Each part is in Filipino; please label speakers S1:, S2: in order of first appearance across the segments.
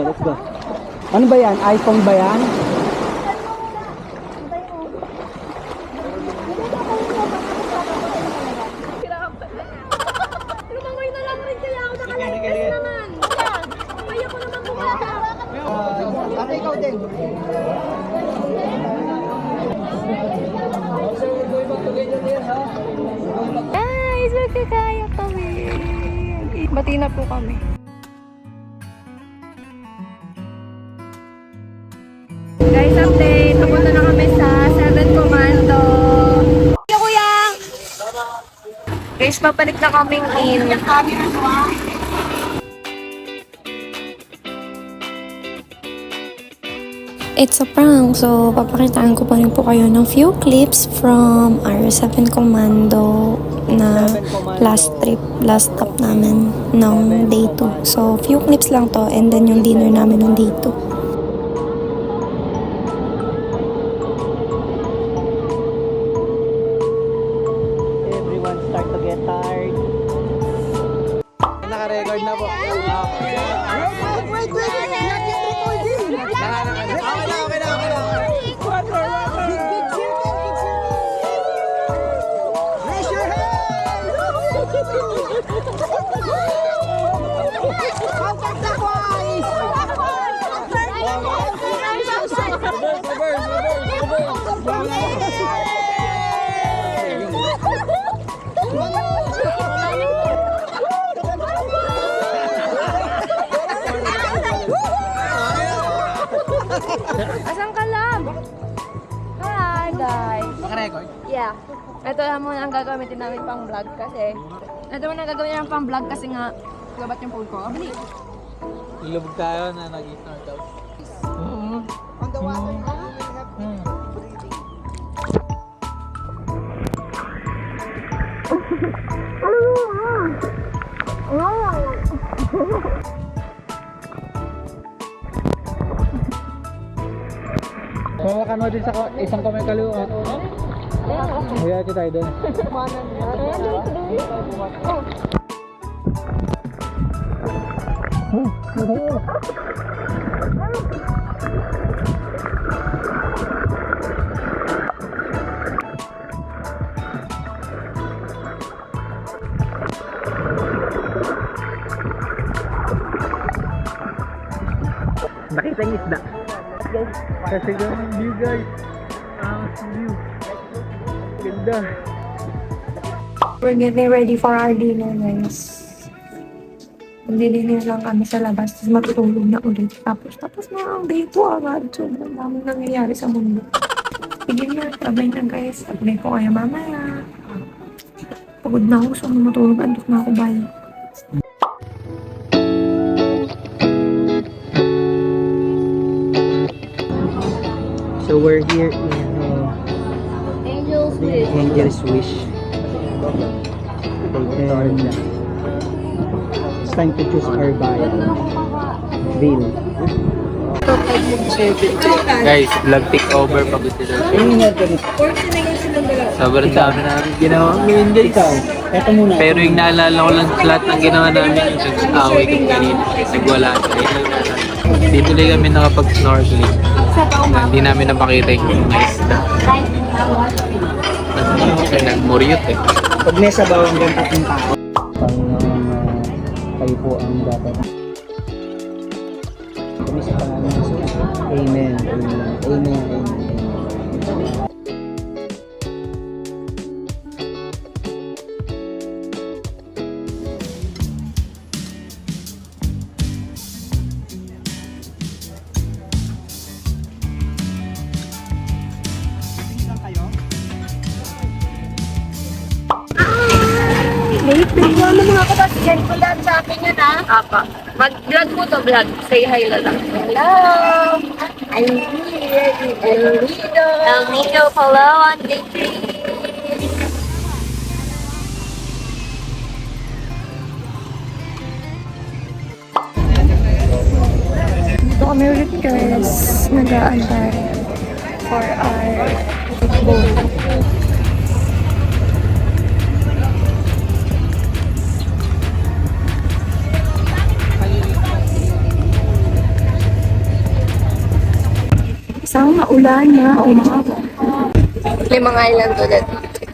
S1: let's go. Ano ba yan? iPhone ba yan?
S2: Lumangoy na lang rin kaya ako nakalagay naman. Kaya ko naman bumata.
S1: Ate, ikaw din.
S2: Guys, magkakaya kami. Bati na po kami. Guys, update. Napunta na kami sa 7 Commando. Hello, kuya! Guys, papalik na kaming in.
S3: It's a prank, so papakitaan ko pa rin po kayo ng few clips from our 7 Commando na last stop namin ng day 2. So, few clips lang to and then yung dinner namin ng day 2.
S1: Everyone start to get tired. Naka-record na po. Wait. Not yet recording. Okay na. Raise your hand.
S2: Asan ka lang? Hi, guys.
S1: Naka-record?
S2: Yeah. Ito lang muna ang gagamitin namin pang vlog kasi ito muna ang gagawin namin pang vlog kasi nga labat yung phone ko. Balik.
S1: Ilubog tayo na nag-start out. On the water, you have breathing. Mawakan mo din sa isang kamay kaliwa. Huya tayo doon. Nakita yung isda. Kasi ganun view guys. View. Ganda.
S3: We're getting ready for our dinner, guys. Magdi-dinner lang kami sa labas, tapos matutulog na ulit. Tapos na ang day 2 agad. So, ang daming nangyayari sa mundo. Sige na, sabay na guys. Sabay ko kayo mamaya. Pagod na ako, so matulog. Andok na ako, bye.
S1: So we're here in
S2: Angel's Wish.
S1: Angel's Wish. And it's time to choose our buy. Bill.
S4: Guys, vlog takeover pag ito sobrang dami namin ginawa ngayon guys.
S1: Ito muna.
S4: Pero yung naalala ko lang sa lahat ng ginawa namin yung nag-away kami kanina. Nagwala kami. Dito lang kami nakapag-snorkeling. Hindi namin napakita yung mga isda. Kasi nagmuryot eh.
S1: Pag may sabaw hanggang 3 tao. Pang kayo po ang dapat. Kami sa pangalan ng Jesus. Amen. Amen.
S2: Ano mga kapatid, yan ko lang sa akin yan ha? Apa. Mag-vlog po to, vlog. Say hi lang. Hello! I'm here. El Nido. El Nido, hello on day 3.
S3: Dito kami ulit guys. Nag-aantay for our boat. Wala na, umaga. Limang island ulit.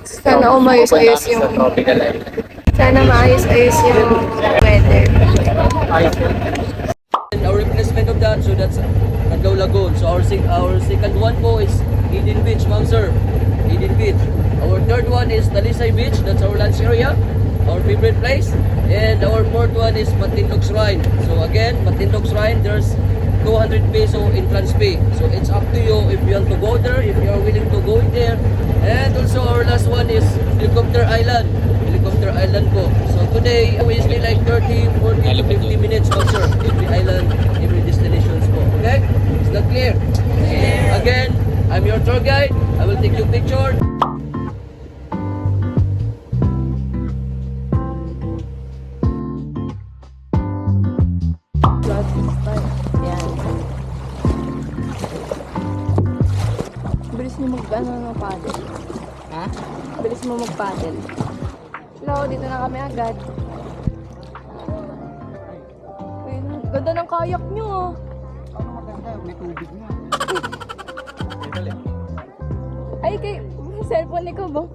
S3: Sana umayos-ayos yung...
S4: Tropical island.
S3: Sana maayos-ayos yung weather.
S5: And our replacement of that, so that's Adlaw Lagoon. So our second one po is Eden Beach, ma'am sir. Eden Beach. Our third one is Talisay Beach. That's our lunch area, our favorite place. And our fourth one is Matindog Shrine. So again, Matindog Shrine, there's 200 peso entrance fee. So it's up to you if you want to go there, if you are willing to go in there. And also our last one is Helicopter Island. Helicopter Island po. So today, we usually like 30, 40 to 50 minutes po sir. Every island, every destinations po. Okay? Is that clear? Again, I'm your tour guide. I will take you picture.
S3: Bilis mo ng paddle.
S1: Ha?
S3: Bilis mo mag-paddle. Hello, dito na kami agad. Ayun, ganda ng kayak nyo ah.
S1: Ano maganda? May tubig na.
S3: Ay, kay cellphone ni ko ba?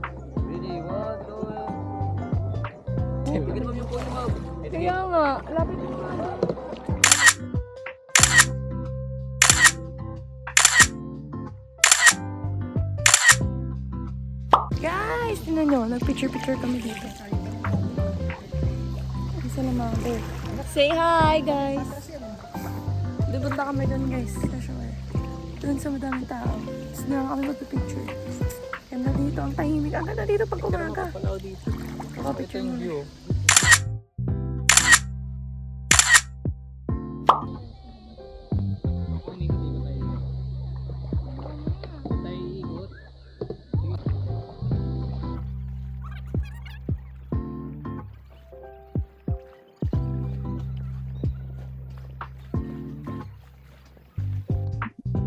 S5: Ready, 1, 2, bigyan mo yung phone mo.
S3: Kaya nga, lapit mo. Guys, tingnan nyo, nag-picture-picture kami dito. Isa lang mga babe. Say hi, guys! Dupunta kami doon, guys, sa shore. Doon sa madaming tao. Tapos na kami mag-picture. Ganda dito, ang tahimik. Ang ganda dito pag umaga.
S1: Palaw dito.
S3: Kapapicture
S1: Ito yung
S3: mo.
S1: view.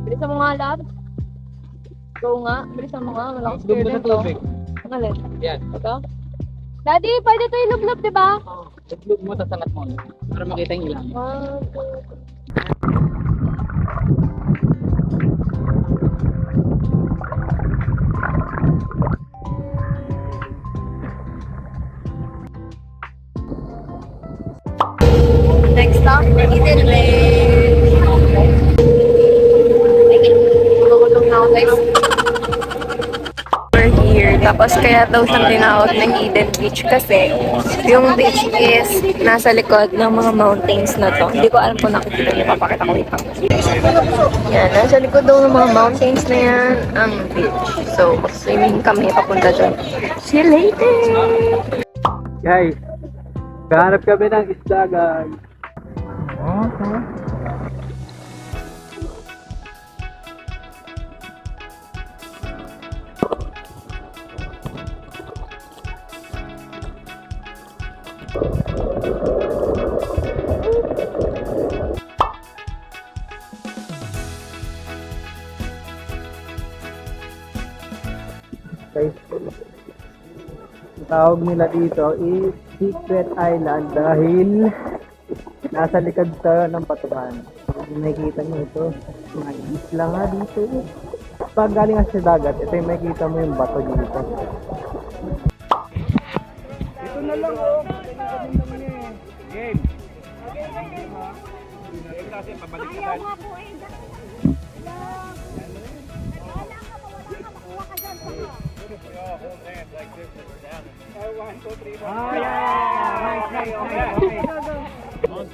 S3: Bilisan mo nga lahat. Go nga. Bilisan mo nga. Wala akong
S1: Doon
S3: scared
S1: ba na
S3: nito.
S1: tubig?
S3: Ang alin?
S1: Yan.
S3: Ito? Daddy, pwede ito ilublog, di ba?
S1: Itlog mo, tasalat mo. Para makita yung ilang.
S3: 1, 2, next stop, Eden Beach. Tulog na ako guys. We're here. Tapos kaya daw siyang tinawag ng Eden Beach kasi yung beach is nasa likod ng mga mountains na to. Hindi ko alam kung nakikita niyo. Papakita ko ito. Yan, nasa likod daw ng mga mountains na yan ang beach. So, swimming kami papunta doon. See you later!
S4: Guys, kahanap kami ng isda, guys. Guys, ang tawag nila dito is Secret Island dahil nasa likod sa ng batuhan. Kung nakikita nyo ito, mga isla nga dito. Pag galing ka sa dagat, ito yung makikita mo yung bato dito. Ito na lang oh. Game.
S2: Ayaw nga po eh.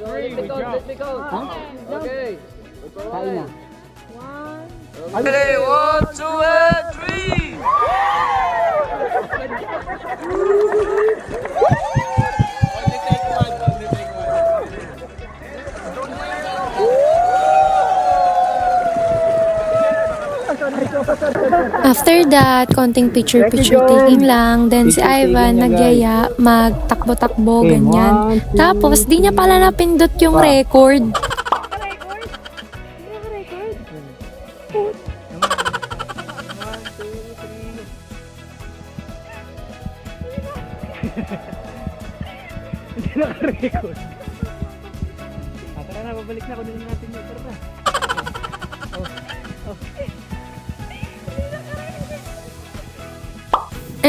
S5: Let me count. Okay.
S1: Kain na.
S5: Okay, 1, 2, and 3.
S6: After that, konting picture-picture taking lang. Then si Ivan nagyaya, magtakbo-takbo, ganyan. Tapos, di niya pala napindot yung record.
S4: Hindi naka-record. Tara na, babalik na. Kunin natin yung tara na.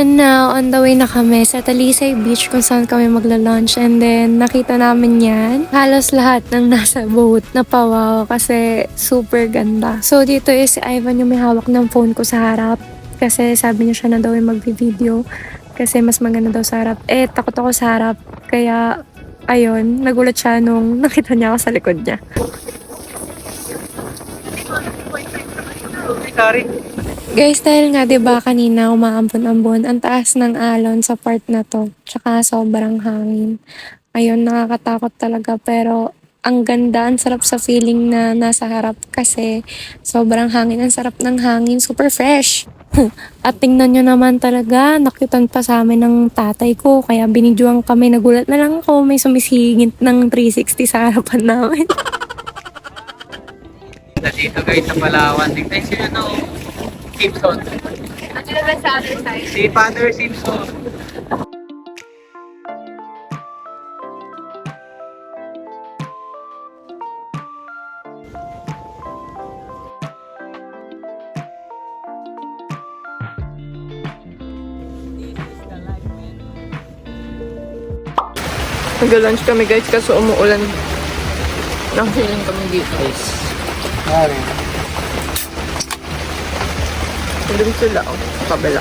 S6: And now, on the way na kami sa Talisay Beach kung saan kami magla-lunch. And then, nakita namin yan. Halos lahat ng nasa boat napawaw kasi super ganda. So, dito is si Ivan yung may hawak ng phone ko sa harap. Kasi sabi niya siya na daw yung mag-video. Kasi mas maganda daw sa harap. Eh, takot ako sa harap. Kaya, ayun, nagulat siya nung nakita niya ako sa likod niya. Guys, dahil nga 'di ba kanina umaambon-ambon, ang taas ng alon sa part na 'to. Tsaka sobrang hangin. Ayun, nakakatakot talaga pero ang ganda, ang sarap sa feeling na nasa harap kasi sobrang hangin, ang sarap ng hangin, super fresh. At tingnan nyo naman talaga, nakitan pa sa amin ng tatay ko, kaya binidyoan kami, nagulat na lang ako, may sumisingit ng 360 sa harapan namin.
S1: Dito guys sa Palawan. Tingnan sila no Simpson.
S2: Ano ba sa other side?
S1: Si Father Simpson.
S3: Nag-lunch kami guys kasi umuulan. Nakasilin kami dito guys. Doon sila oh, sa kabila.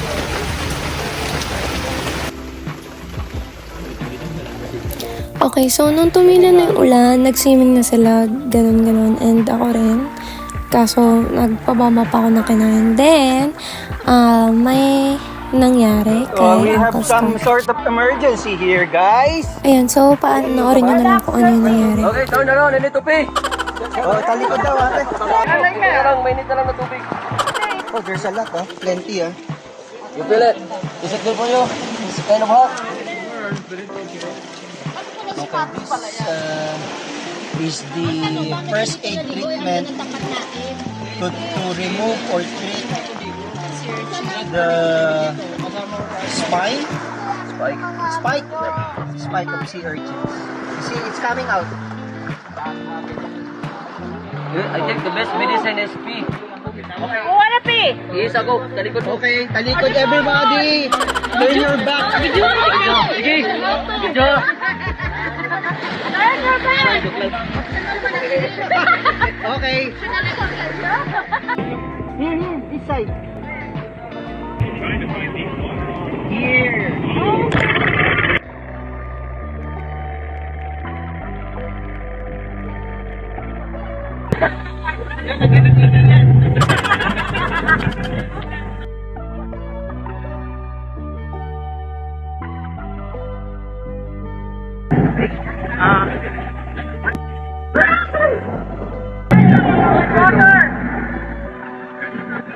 S6: Okay, so nung tumila na yung ulan, nag-swimming na sila, ganun-ganun, and ako rin. Kaso, nagpababa pa ako ng kinain. Then, may nangyari kay
S4: We have
S6: Uncle
S4: some
S6: Scott.
S4: sort of emergency here, guys.
S6: Ayan, so panoorin nyo na lang kung ano yung nangyari.
S5: Okay, turn around. Nandito, Pi.
S4: Oh, talikod daw ate.
S5: Mainit na lang na tubig.
S4: Oh, there's a lot, plenty,
S5: You feel it? Is it good for you? Is it kind of hot?
S4: Is the first aid treatment to remove or treat the spike of sea urchins. You see, it's coming out.
S5: I think the best medicine is P.
S2: Wala Pi!
S5: Yes, ako. Talikod mo.
S4: Okay, talikod everybody. Turn your back.
S5: Sige. Good job.
S4: Okay. This side. Here.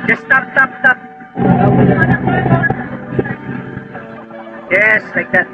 S4: Just stop. Yes, like that.